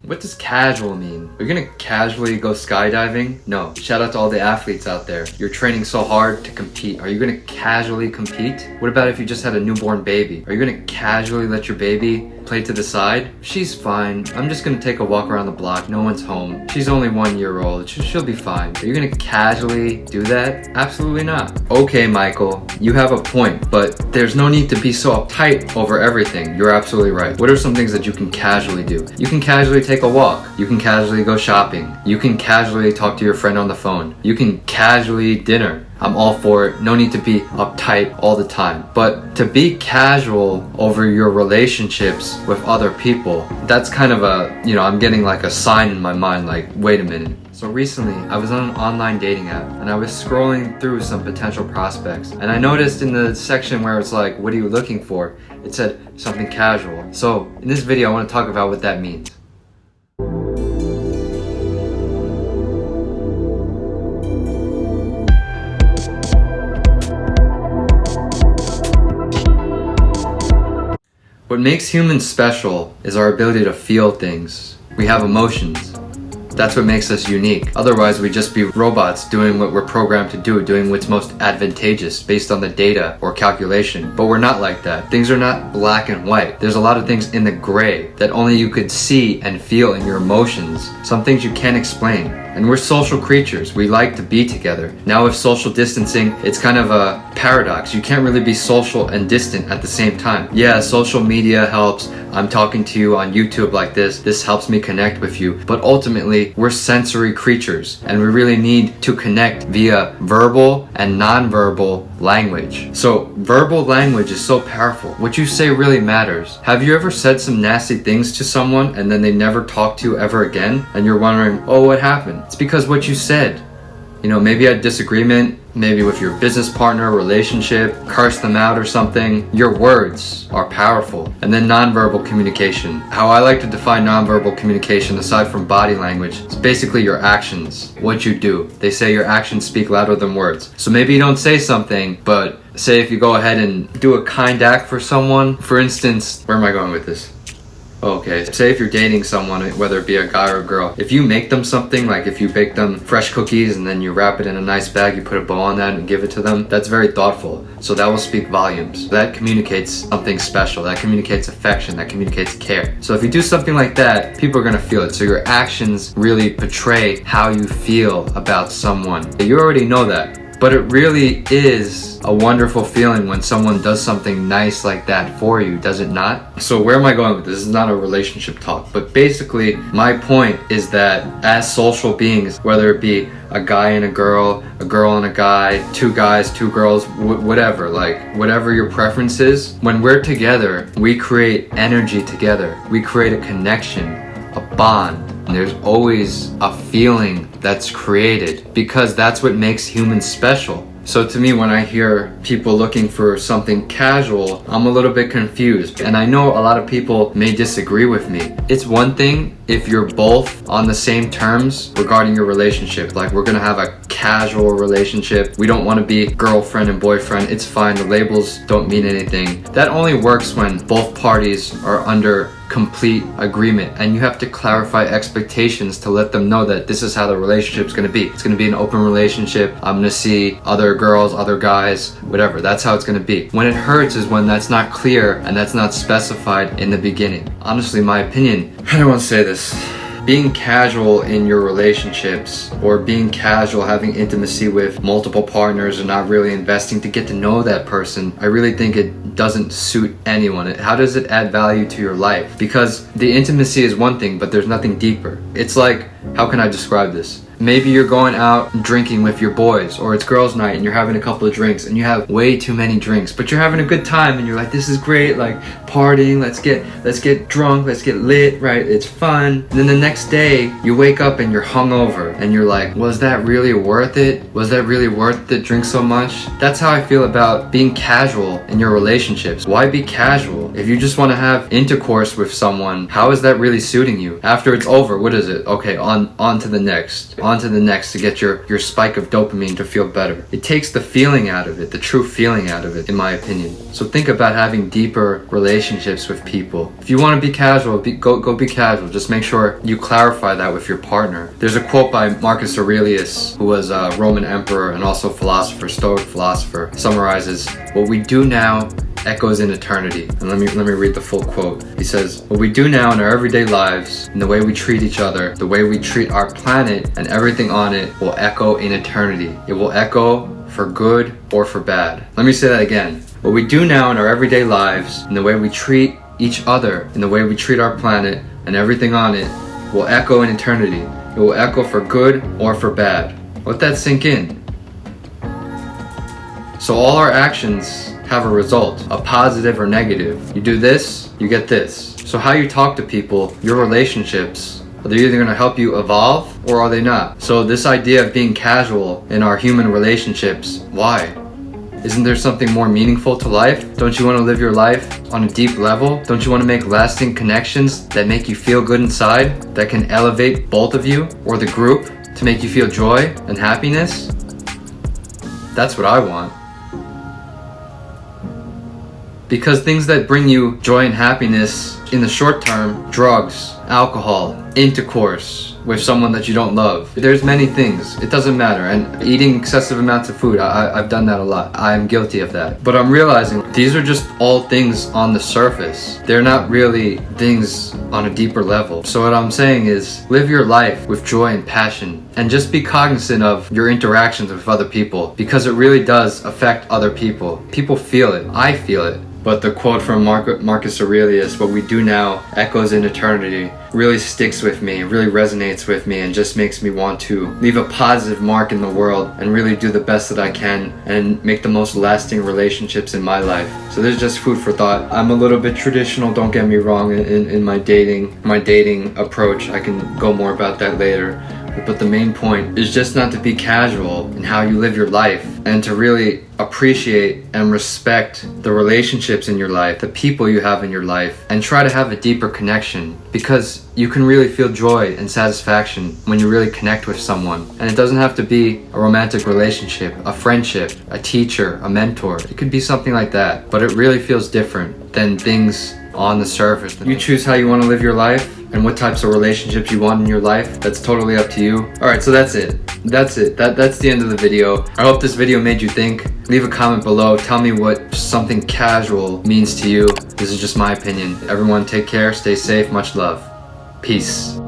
What does casual mean? Are you gonna casually go skydiving? No. Shout out to all the athletes out there. You're training so hard to compete. Are you gonna casually compete? What about if you just had a newborn baby? Are you gonna casually let your baby play to the side? She's fine. I'm just gonna take a walk around the block. No one's home. She's only 1 year old. She'll be fine. Are you gonna casually do that? Absolutely not. Okay, Michael, you have a point, but there's no need to be so uptight over everything. You're absolutely right. What are some things that you can casually do? You can casually take a walk. You can casually go shopping. You can casually talk to your friend on the phone. You can casually eat dinner. I'm all for it. No need to be uptight all the time. But to be casual over your relationships with other people, that's kind of I'm getting like a sign in my mind like, wait a minute. So recently, I was on an online dating app and I was scrolling through some potential prospects. And I noticed in the section where it's like, what are you looking for? It said something casual. So in this video, I want to talk about what that means. What makes humans special is our ability to feel things. We have emotions. That's what makes us unique. Otherwise, we'd just be robots doing what we're programmed to do, doing what's most advantageous based on the data or calculation. But we're not like that. Things are not black and white. There's a lot of things in the gray that only you could see and feel in your emotions. Some things you can't explain. And we're social creatures. We like to be together. Now with social distancing, it's kind of a paradox. You can't really be social and distant at the same time. Yeah, social media helps. I'm talking to you on YouTube like this. This helps me connect with you. But ultimately, we're sensory creatures and we really need to connect via verbal and non-verbal language. So verbal language is so powerful. What you say really matters. Have you ever said some nasty things to someone and then they never talk to you ever again? And you're wondering, oh, what happened? It's because what you said. Maybe you had disagreement, maybe with your business partner, relationship, curse them out or something. Your words are powerful. And then nonverbal communication. How I like to define nonverbal communication, aside from body language, it's basically your actions, what you do. They say your actions speak louder than words. So maybe you don't say something, but say if you go ahead and do a kind act for someone, for instance, where am I going with this? Okay, say if you're dating someone, whether it be a guy or a girl, if you make them something, like if you bake them fresh cookies and then you wrap it in a nice bag, you put a bow on that and give it to them, that's very thoughtful. So that will speak volumes. That communicates something special. That communicates affection. That communicates care. So if you do something like that, people are going to feel it. So your actions really portray how you feel about someone. You already know that. But it really is a wonderful feeling when someone does something nice like that for you, does it not? So where am I going with this? This is not a relationship talk, but basically my point is that as social beings, whether it be a guy and a girl and a guy, two guys, two girls, whatever, like whatever your preference is, when we're together, we create energy together. We create a connection, a bond. And there's always a feeling that's created because that's what makes humans special. So to me, when I hear people looking for something casual, I'm a little bit confused. And I know a lot of people may disagree with me. It's one thing if you're both on the same terms regarding your relationship. Like, we're gonna have a casual relationship. We don't want to be girlfriend and boyfriend. It's fine. The labels don't mean anything. That only works when both parties are under complete agreement, and you have to clarify expectations to let them know that this is how the relationship's going to be. It's going to be an open relationship. I'm going to see other girls, other guys, whatever. That's how it's going to be. When it hurts is when that's not clear and that's not specified in the beginning. Honestly, my opinion, I don't want to say this. Being casual in your relationships, or being casual having intimacy with multiple partners and not really investing to get to know that person, I really think it doesn't suit anyone. How does it add value to your life? Because the intimacy is one thing, but there's nothing deeper. It's like, how can I describe this? Maybe you're going out drinking with your boys, or it's girls' night and you're having a couple of drinks and you have way too many drinks, but you're having a good time and you're like, this is great, like partying, let's get drunk, let's get lit, right? It's fun. And then the next day you wake up and you're hungover and you're like, was that really worth it? Was that really worth it? Drink so much? That's how I feel about being casual in your relationships. Why be casual? If you just want to have intercourse with someone, how is that really suiting you? After it's over, what is it? Okay, on to the next. on to the next to get your spike of dopamine to feel better. It takes the feeling out of it, the true feeling out of it, in my opinion. So think about having deeper relationships with people. If you want to be casual, go be casual. Just make sure you clarify that with your partner. There's a quote by Marcus Aurelius, who was a Roman emperor and also philosopher, Stoic philosopher. Summarizes, what we do now echoes in eternity. And let me read the full quote. He says, what we do now in our everyday lives, in the way we treat each other, the way we treat our planet and everything on it, will echo in eternity. It will echo for good or for bad. Let me say that again. What we do now in our everyday lives, in the way we treat each other, in the way we treat our planet and everything on it, will echo in eternity. It will echo for good or for bad. Let that sink in. So all our actions have a result, a positive or negative. You do this, you get this. So how you talk to people, your relationships, are they either going to help you evolve or are they not? So this idea of being casual in our human relationships, why? Isn't there something more meaningful to life? Don't you want to live your life on a deep level? Don't you want to make lasting connections that make you feel good inside, that can elevate both of you or the group to make you feel joy and happiness? That's what I want. Because things that bring you joy and happiness in the short term, drugs, alcohol, intercourse with someone that you don't love. There's many things. It doesn't matter. And eating excessive amounts of food, I've done that a lot. I am guilty of that. But I'm realizing these are just all things on the surface. They're not really things on a deeper level. So what I'm saying is live your life with joy and passion and just be cognizant of your interactions with other people because it really does affect other people. People feel it. I feel it. But the quote from Marcus Aurelius, what we do now echoes in eternity, really sticks with me, really resonates with me, and just makes me want to leave a positive mark in the world and really do the best that I can and make the most lasting relationships in my life. So there's just food for thought. I'm a little bit traditional, don't get me wrong, in my dating approach. I can go more about that later. But the main point is just not to be casual in how you live your life and to really appreciate and respect the relationships in your life, the people you have in your life, and try to have a deeper connection because you can really feel joy and satisfaction when you really connect with someone. And it doesn't have to be a romantic relationship, a friendship, a teacher, a mentor. It could be something like that, but it really feels different than things on the surface. You choose how you want to live your life and what types of relationships you want in your life. That's totally up to you. Alright, so that's it. That's the end of the video. I hope this video made you think. Leave a comment below. Tell me what something casual means to you. This is just my opinion. Everyone take care, stay safe, much love. Peace.